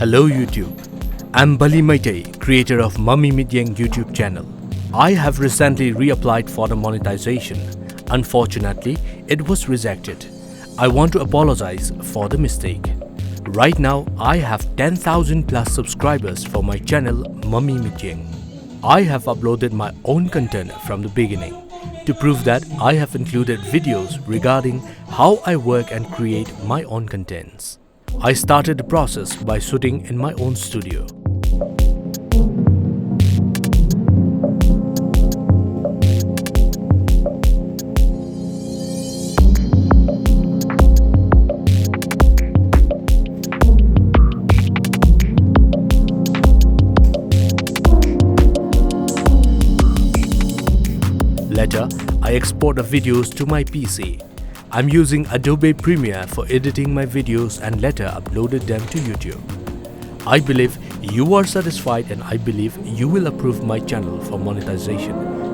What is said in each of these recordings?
Hello YouTube, I'm Bali Maitai, creator of Mummy Midyang YouTube channel. I have recently reapplied for the monetization. Unfortunately, it was rejected. I want to apologize for the mistake. Right now, I have 10,000 plus subscribers for my channel Mummy Midyang. I have uploaded my own content from the beginning. To prove that, I have included videos regarding how I work and create my own contents. I started the process by shooting in my own studio. Later, I export the videos to my PC. I'm using Adobe Premiere for editing my videos and later uploaded them to YouTube. I believe you are satisfied and I believe you will approve my channel for monetization.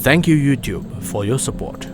Thank you YouTube for your support.